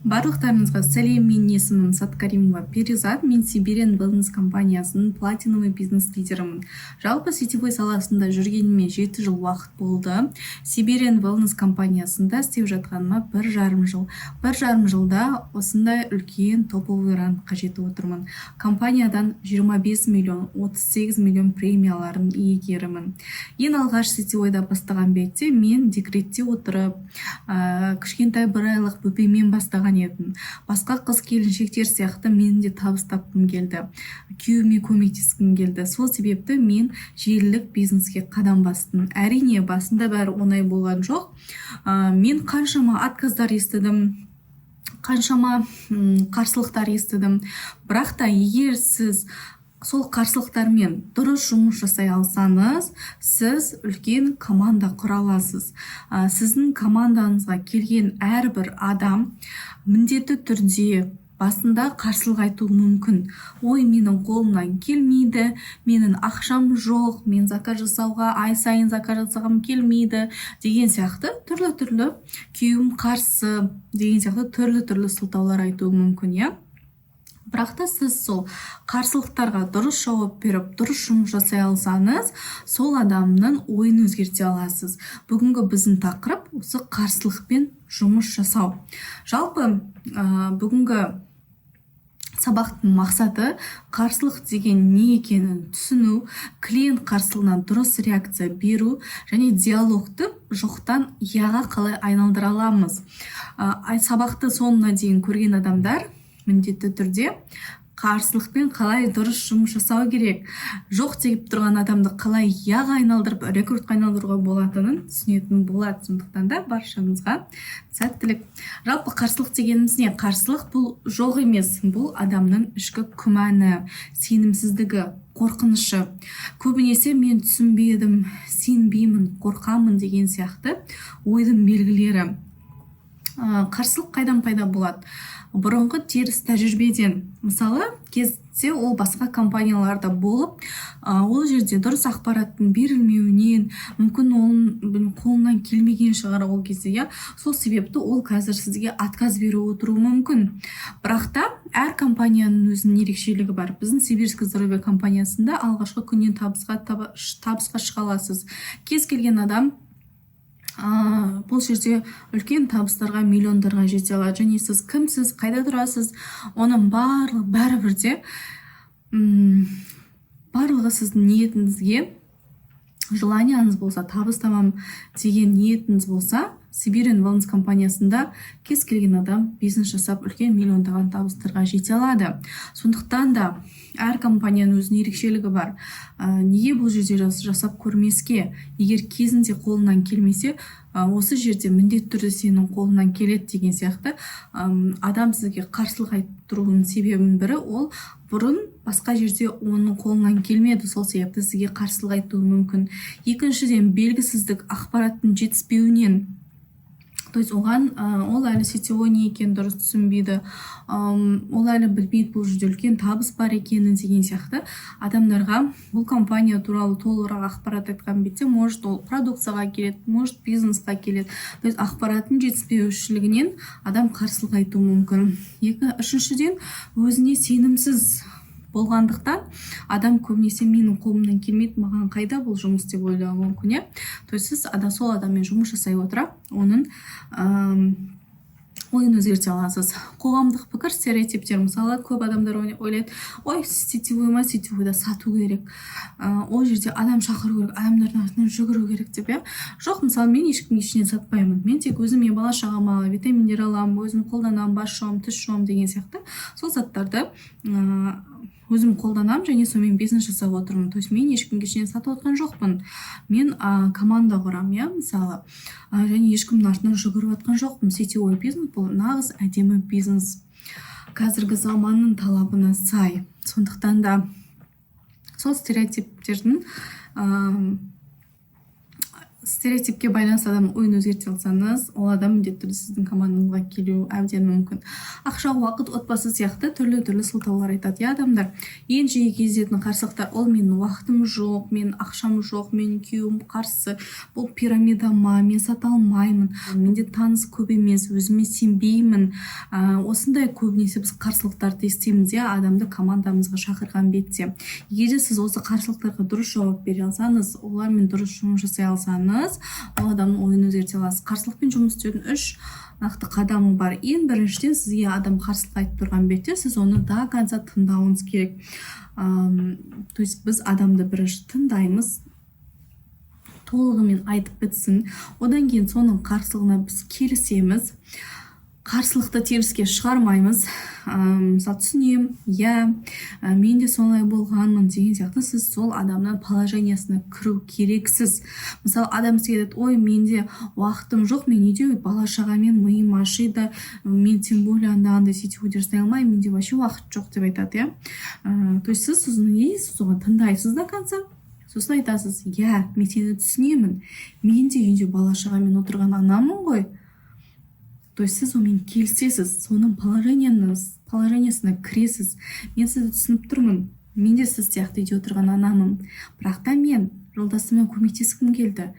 Барлықтарыңызға сәлем, мен есімім Саткаримова Перизат, мен Siberian Wellness компаниясының платиновый бизнес лидерімін. Жалпы сетевой саласында жүргеніме 7 жыл уақыт болды. Siberian Wellness компаниясында істеп жатқаныма 1,5 жыл. 1,5 жылда осындай үлкен топовый рангқа жетіп отырмын. Компаниядан 25 миллион, 38 миллион премияларын иегерімін. Ең алғаш сетевойда бастаған бетте мен декретте отырып, кішкентай 1 айлық бөпемен бастаған едім. Басқа қыз келіншектер сияқты мен де табыс тапқым келді. Күйеуіме көмектескім келді. Сол себепті мен желілік бизнеске қадам бастым. Әрине, басында бәрі оңай болған жоқ. Мен қаншама отказдар естідім, қаншама қарсылықтар естідім. Бірақ та егер сіз сол қарсылықтармен дұрыс жұмыс жасай алсаңыз, сіз үлкен команда құра аласыз. Сіздің командаңызға келген әрбір адам міндетті түрде басында қарсылық айтуы мүмкін. Ой, менің қолымнан келмейді, менің ақшам жоқ, мен заказ жасауға ай сайын заказ жасағым келмейді деген сияқты түрлі күйеуім қарсы деген сияқты түрлі сылтаулар айтуы мүмкін, иә. Бірақ та сіз сол қарсылықтарға дұрыс жауап беріп, дұрыс жұмыс жасай алсаңыз, сол адамның ойын өзгерте аласыз. Бүгінгі біздің тақырып осы қарсылықпен жұмыс жасау. Жалпы бүгінгі сабақтың мақсаты қарсылық деген не екенін түсіну, клиент қарсылығына дұрыс реакция беру және диалогты жоқтан яға қалай айналдыра аламыз. Сабақты соңына дейін көрген адамдар міндетті түрде қарсылықпен қалай дұрыс жұмыс жасау керек, жоқ деп тұрған адамды қалай яға айналдырып, рекордқа айналдыруға болатынын түсінетін болады. Сондықтан да баршаңызға сәттілік. Жалпы қарсылық дегеніміз не? Қарсылық бұл жоқ емес, бұл адамның ішкі күмәні, сенімсіздігі, қорқынышы. Көбінесе мен түсінбедім, сенбеймін, қорқамын деген сияқты ойдың белгілері. Қарсылық қайдан пайда болады? Бұрынғы теріс тәжірибеден. Мысалы, кезінде ол басқа компанияларда болып, ол жерде дұрыс ақпараттың берілмеуінен, мүмкін оның қолынан келмеген шығар ол кезде, иә. Сол себепті ол қазір сізге отказ беріп отыруы мүмкін. Бірақ та әр компанияның өзінің ерекшелігі бар. Біздің Сибирский здоровье компаниясында алғашқы күннен табысқа шыға аласыз. Кез келген адам бұл жерде үлкен табыстарға, миллиондарға жете алады. Және сіз кімсіз, қайда тұрасыз, оның бәрібірде барлығы сіздің ниетіңізге, желанияңыз болса, табыс табам деген ниетіңіз болса, Siberian Wellness компаниясында кез келген адам бизнес жасап үлкен миллиондаған табыстарға жете алады. Сондықтан да әр компанияның өзінің ерекшелігі бар. Неге бұл жерде жасап көрмеске? Егер кезінде қолынан келмесе, осы жерде міндетті түрде сенің қолынан келеді деген сияқты адам сізге қарсылық айтуының себебінің бірі ол бұрын басқа жерде оның қолынан келмеді, сол себепті сізге қарсылық айтуы мүмкін. Екіншіден, белгісіздік, ақпараттың жетіспеуінен. То есть ол әлі сетевой не екен дұрыс түсінбейді, ол әлі білмейді бұл жерде үлкен табыс бар екенін деген сияқты адамдарға бұл компания туралы толығырақ ақпарат айтқан бетте, может ол продукцияға келеді, может бизнесқа келеді. То есть ақпараттың жетіспеушілігінен адам қарсылық айтуы мүмкін. Үшіншіден, өзіне сенімсіз болғандықтан адам көбінесе менің қолымнан келмейді, маған қайда бұл жұмыс деп ойлауы мүмкін. То есть сіз сол адаммен жұмыс жасай отыра, оның ойын өзгерте аласыз. Қоғамдық пікір, стереотиптер, мысалы, көп адамдар ойлайды, ой, сетевойда сату керек, ол жерде адам шақыру керек, адамдардың артынан жүгіру керек деп. Жоқ, мысалы, мен ешкімге ештеңе сатпаймын. Мен тек өзіме, бала шағама витаминдер аламын, өзім қолданамын, бас жуамын, тіс жуамын деген сияқты сол заттарды өзім қолданамын және сонымен бизнес жасап отырмын. То есть мен ешкімге ештеңе сатып отқан жоқпын. Мен команда құрамын, мысалы, және ешкімнің артынан жүгіріп отқан жоқпын. Сетевой бизнес бұл нағыз әдемі бизнес. Қазіргі заманның талабына сай. Сондықтан да сол стереотиптердің стереотипке байланысты адам ойын өзгерте алсаңыз, ол адам міндетті түрде сіздің командаңызға келу әбден мүмкін. Ақша, уақыт, отбасы сияқты түрлі сылтаулар айтады адамдар. Ең жиі кездесетін қарсылықтар ол менің уақытым жоқ, менің ақшам жоқ, менің күйеуім қарсы, бұл пирамида ма, мен сата алмаймын, менде таныс көп емес, өзіме сенбеймін. Осындай көбінесе біз қарсылықтарды естиміз адамды командамызға шақырған бетте. Егер сіз осы қарсылықтарға дұрыс жауап бере алсаңыз, олармен дұрыс жұмыс жасай алсаңыз, ол адамның ойын өзгерте аласыз. Қарсылықпен жұмыс істеудің 3 нақты қадамы бар. Ең біріншіден сізге адам қарсылық айтып тұрған бетте сіз оны до конца тыңдауыңыз керек. То есть біз адамды бірінші тыңдаймыз, толығымен айтып бітсін. Одан кейін соның қарсылығына біз келісеміз. Қарсылықты теріске шығармаймыз. Мысалы түсінем, мен де солай болғанмын деген сияқты сіз сол адамның положениясына кіру керексіз. Мысалы адам сізге айтады, ой, менде уақытым жоқ, мен үйде бала шағамен миым ашиды, мен тем более андай сетевой жасай алмаймын, менде вообще уақыт жоқ деп айтады. То есть сіз соған тыңдайсыз до конца. Сосын айтасыз, мен сені түсінемін, мен де үйде бала шағамен отырған анамын ғой. То есть сіз онымен келісесіз, соның положениясына кіресіз. Мен сізді түсініп тұрмын, мен де сіз сияқты үйде отырған анамын. Бірақ та мен жолдасыммен көмектескім келді.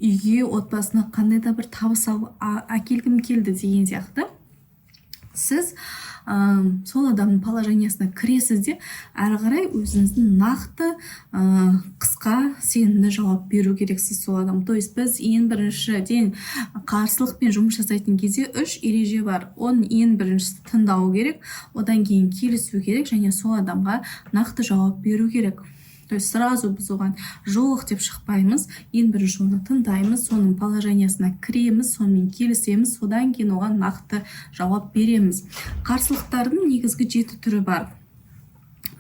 Үйге, отбасына қандай да бір табыс әкелгім келді деген сияқты. Сіз сол адамның положениясына кіресіз де, әрі қарай өзіңіздің нақты қысқа сенімді жауап беру керексіз сол адам. То есть біз ең біріншіден қарсылықпен жұмыс жасайтын кезде 3 ереже бар. Оның ең біріншісі тыңдау керек, одан кейін келісу керек және сол адамға нақты жауап беру керек. То есть сразу біз оған жоқ деп шықпаймыз, ең бірінші оны тыңдаймыз, соның положениясына кіреміз, сонымен келісеміз, содан кейін оған нақты жауап береміз. Қарсылықтардың негізгі 7 түрі бар.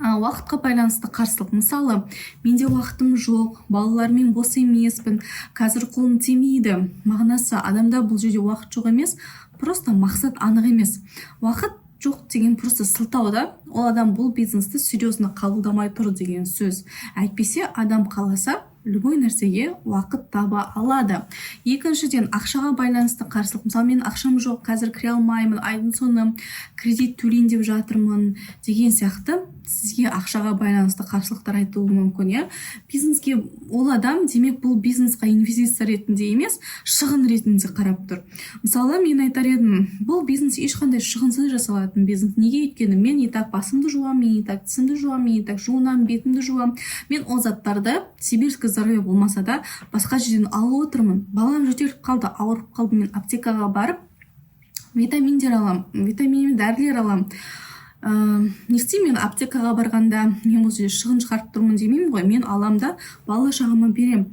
Уақытқа байланысты қарсылық. Мысалы, менде уақытым жоқ, балалармен бос емеспін, қазір қолым тимейді. Мағынасы адамда бұл жерде уақыт жоқ емес, просто мақсат анық емес. Уақыт жоқ деген просто сылтау да, ол адам бұл бизнесті серьезно қабылдамай тұр деген сөз. Әйтпесе адам қаласа любой нәрсеге уақыт таба алады. Екіншіден, ақшаға байланысты қарсылық. Мысалы, мен ақшам жоқ, қазір кіре алмаймын, айдың соңы кредит төлейін деп жатырмын деген сияқты сізге ақшаға байланысты қарсылықтар айтуы мүмкін. Бизнеске ол адам, демек бұл бизнесқа инвестиция ретінде емес, шығын ретінде қарап тұр. Мысалы, мен айтар едім, бұл бизнес ешқандай шығынсыз жасалатын бизнес. Неге? Өйткені мен и так басымды жуам, мен и так тісімді жуам, мен и так жуынам, бетімді жуам. Мен ол заттарды сибирский здоровье болмаса да басқа жерден алып отырмын. Балам жөтеліп қалды, ауырып қалды, мен аптекаға барып витаминдер алам, витамин дәрілер алам. Не істеймін, мен аптекаға барғанда мен бұл жерде шығын шығарып тұрмын демеймін ғой, мен аламда бала шағама берем.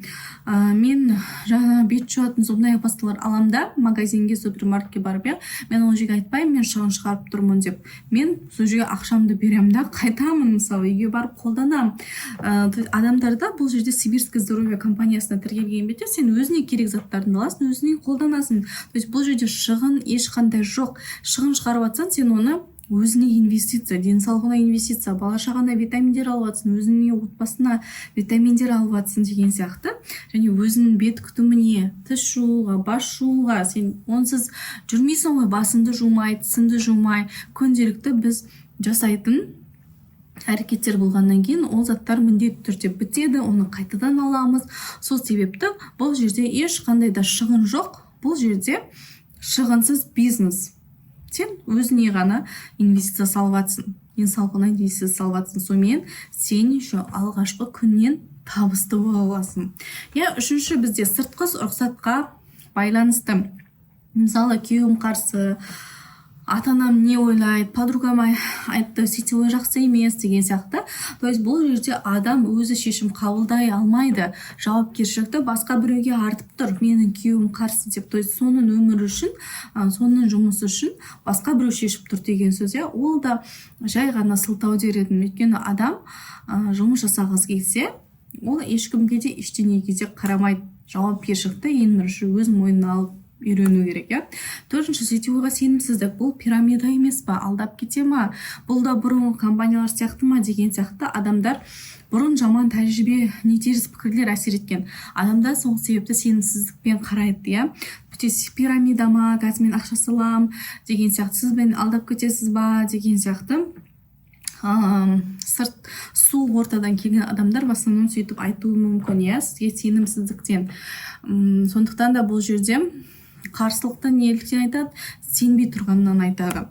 Мен жаңа бет жуатын зубная пасталар аламда магазинге, супермаркетке барып, мен ол жерге айтпаймын, мен шығын шығарып тұрмын деп. Мен сол жерге ақшамды берем да, қайтамын, мысалы, үйге барып қолданам. Адамдарда бұл жерде сибирский здоровье компаниясына тіркелген бетте сен өзіне керек заттарды аласың, өзіне қолданасың. То есть бұл жерде шығын ешқандай жоқ. Шығын шығарып атсаң, сен оны өзіне инвестиция, денсаулығына инвестиция, бала шағаңа витаминдер алып атсың, өзіңе отбасына витаминдер алып атсың деген сияқты. Және өзіңнің бет күтіміне, тіс жууға, бас жууға сен онсыз жүрмейсің ғой, басыңды жумай, тісіңді жумай. Күнделікті біз жасайтын әрекеттер болғаннан кейін ол заттар міндетті түрде бітеді, оны қайтадан аламыз. Сол себепті бұл жерде ешқандай да шығын жоқ. Бұл жерде шығынсыз бизнес. Сен өзіне ғана инвестиция салып атсың, денсаулығына инвестиция салып атсың. Сонымен сен еще алғашқы күннен табысты бола аласың. Үшінші бізде сыртқы рұқсатқа байланысты. Мысалы, күйеуім қарсы, ата-анам не ойлайды, подругам айтты, сетевой жақсы емес деген сияқты. То есть бұл жерде адам өзі шешім қабылдай алмайды. Жауапкершілікті басқа біреуге артып тұр. Менің күйеуім қарсы деп. То есть соның өмірі үшін, соның жұмысы үшін басқа біреу шешіп тұр деген сөз. Ол да жай ғана сылтау дер едім. Өйткені адам жұмыс жасағысы келсе, ол ешкімге де ештеңеге де қарамайды. Жауапкершілікті ең бірінші өз мойнына алып үйрену керек, иә. Төртінші, сетевойға сенімсіздік. Бұл пирамида емес па, алдап кете ма, бұл да бұрынғы компаниялар сияқты ма деген сияқты адамдар бұрын жаман тәжірибе, теріс пікірлер әсер еткен адамдар сол себепті сенімсіздікпен қарайды, иә. Пирамида ма, қазір мен ақша салам деген сияқты, сіз бен алдап кетесіз ба деген сияқты сырт су ортадан келген адамдар в основном сөйтіп айтуы мүмкін, иә, сізге сенімсіздіктен. Сондықтан да бұл жерде қарсылықты неліктен айтады, сенбей тұрғаннан айтады.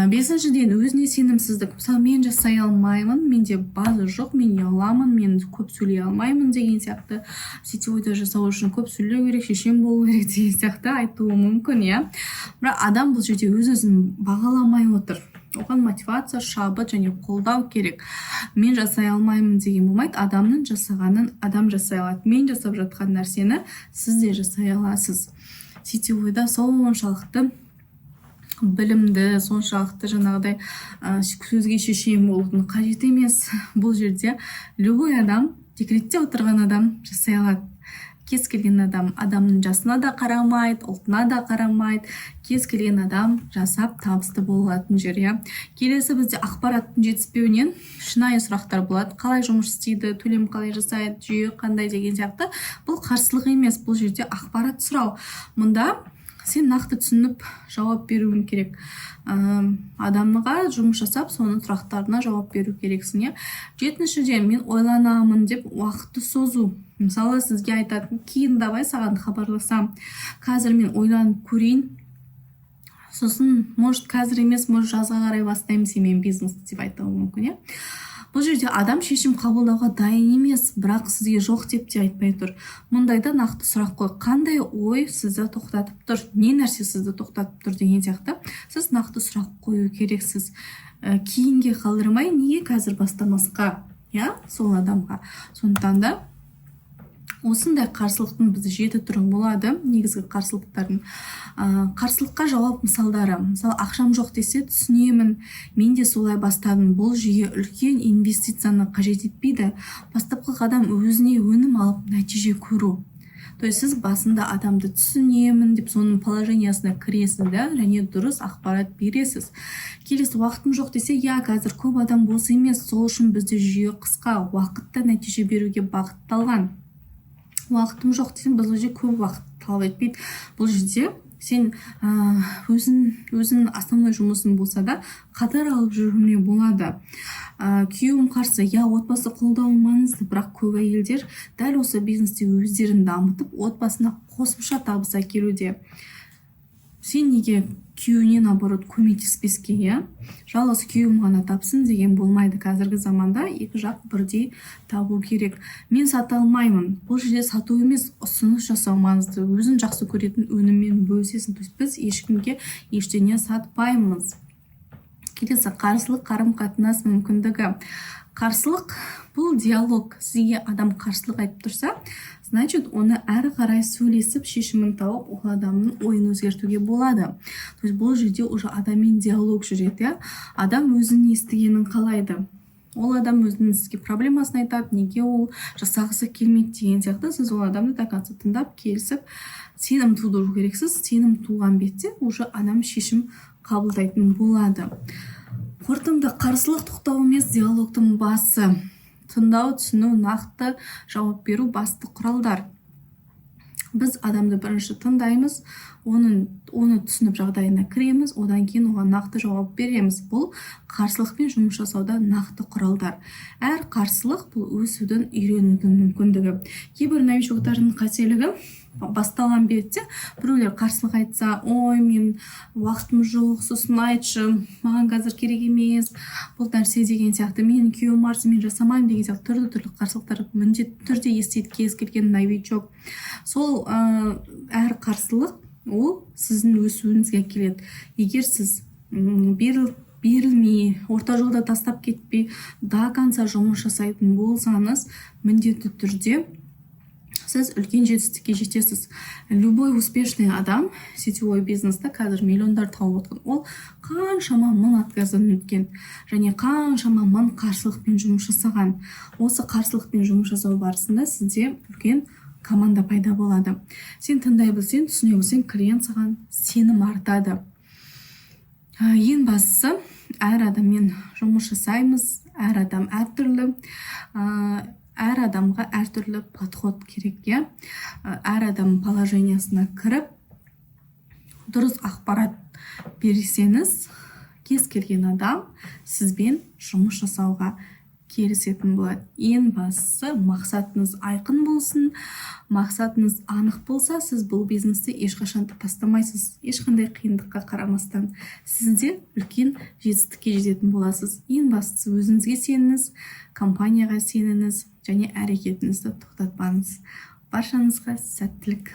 Бесіншіден, өзіне сенімсіздік. Мысалы, мен жасай алмаймын, менде база жоқ, мен ұяламын, мен көп сөйлей алмаймын деген сияқты. Сетевойда жасау үшін көп сөйлеу керек, шешен болу керек деген сияқты айтуы мүмкін, иә. Бірақ адам бұл жерде өз-өзін бағаламай отыр. Оған мотивация, шабыт және қолдау керек. Мен жасай алмаймын деген болмайды. Адамның жасағанын адам жасай алады. Мен жасап жатқан нәрсені сіз де жасай аласыз. Сетевойда соншалықты білімді, соншалықты жаңағыдай сөзге шешен болудың қажет емес. Бұл жерде любой адам, декретте отырған адам жасай алады. Кез келген адам, адамның жасына да қарамайды, ұлтына да қарамайды. Кез келген адам жасап табысты болатын жер, иә. Келесі бізде ақпараттың жетіспеуінен шынайы сұрақтар болады. Қалай жұмыс істейді, төлем қалай жасайды, жүйе қандай деген сияқты. Бұл қарсылық емес, бұл жерде ақпарат сұрау. Мұнда сен нақты түсініп жауап беруің керек. Адамға жұмыс жасап, соның сұрақтарына жауап беру керексің, иә. Жетіншіден, мен ойланамын деп уақытты созу. Мысалы, сізге айтатын, кейін давай саған хабарласам, қазір мен ойланып көрейін. Сосын, может, қазір емес, может, жазға қарай бастаймын сен бизнесті деп айтуы мүмкін, иә. Бұл жерде адам шешім қабылдауға дайын емес, бірақ сізге жоқ деп те айтпай тұр. Мұндайда нақты сұрақ қой, қандай ой сізді тоқтатып тұр, не нәрсе сізді тоқтатып тұр деген сияқты. Сіз нақты сұрақ қою керексіз. Кейінге қалдырмай, неге қазір бастамасқа, иә, сол адамға. Сондықтан да осындай қарсылықтың бізде 7 түрі болады, негізгі қарсылықтардың. Қарсылыққа жауап мысалдары. Мысалы, ақшам жоқ десе, түсінемін, мен де солай бастадым. Бұл жүйе үлкен инвестицияны қажет етпейді. Бастапқы қадам өзіне өнім алып, нәтиже көру. То есть сіз басында адамды түсінемін деп соның положениясына кіресіз, және дұрыс ақпарат бересіз. Келесі, уақытым жоқ десе, я, қазір көп адам бос емес, сол үшін бізде жүйе қысқа, уақытта нәтиже беруге бағытталған. Уақытым жоқ десем, біз уже көп уақыт талап етпейді. Бұл жерде сен өзің основной жұмысын болса да қатар алып жүруіне болады. Күйеуім қарсы, я, отбасы қолдау маңызды, бірақ көп әйелдер дәл осы бизнесте өздерін дамытып, отбасына қосымша табыс әкелуде. Сен неге күйеуіне наоборот көмектеспеске, иә? Жалғыз күйеуім ғана тапсын деген болмайды. Қазіргі заманда екі жақ бірдей табу керек. Мен сата алмаймын. Бұл жерде сату емес, ұсыныс жасау маңызды. Өзін жақсы көретін өніммен бөлісесің. То есть біз ешкімге ештеңе сатпаймыз. Келесі, қарсылық, қарым-қатынас мүмкіндігі. Қарсылық бұл диалог. Сізге адам қарсылық айтып тұрса, значит, оны әрі қарай сөйлесіп, шешімін тауып, ол адамның ойын өзгертуге болады. То есть бұл жерде уже адаммен диалог жүреді. Адам өзінің естігенін қалайды. Ол адам өзінің сізге проблемасын айтады, неге ол жасағысы келмейді деген сияқты. Сіз ол адамды до конца тыңдап, келісіп, сенім тудыру керексіз. Сенім туған бетте уже адам шешім қабылдайтын болады. Қорытынды, қарсылық тоқтау емес, диалогтың басы. Тыңдау, түсіну, нақты жауап беру басты құралдар. Біз адамды бірінші тыңдаймыз, оны түсініп жағдайына кіреміз, одан кейін оған нақты жауап береміз. Бұл қарсылықпен жұмыс жасауда нақты құралдар. Әр қарсылық бұл өсудің, үйренудің мүмкіндігі. Кейбір новичоктардың қателігі басталған бетте біреулер қарсылық айтса, ой, мен уақытым жоқ, сосын айтшы, маған қазір керек емес, бұл нәрсе деген сияқты, мен күйеуім арсы, мен жасамаймын деген сияқты түрлі қарсылықтар міндетті түрде естейді кез келген новичок. Сол әр қарсылық ол сіздің өсуіңізге келеді. Егер сіз берілмей, орта жолда тастап кетпей, до конца жұмыс жасайтын болсаңыз, міндетті түрде сіз үлкен жетістікке жетесіз. Любой успешный адам сетевой бизнесте қазір миллиондар тауып отқан. Ол қаншама мың отказдан өткен және қаншама мың қарсылықпен жұмыс жасаған. Осы қарсылықпен жұмыс жасау барысында сізде үлкен команда пайда болады. Сен тыңдай білсең, түсіне білсең, клиент саған сенім артады. Ең бастысы, әр адаммен жұмыс жасаймыз, әр адам әртүрлі, әр адамға әртүрлі подход керек, иә. Әр адам положениясына кіріп, дұрыс ақпарат берсеңіз, кез келген адам сізбен жұмыс жасауға келісетін болады. Ең бастысы, мақсатыңыз айқын болсын, мақсатыңыз анық болса, сіз бұл бизнесті ешқашан тастамайсыз. Ешқандай қиындыққа қарамастан сізде үлкен жетістікке жететін боласыз. Ең бастысы, өзіңізге сеніңіз, компанияға сеніңіз және әрекетіңізді тоқтатпаңыз. Баршаңызға сәттілік.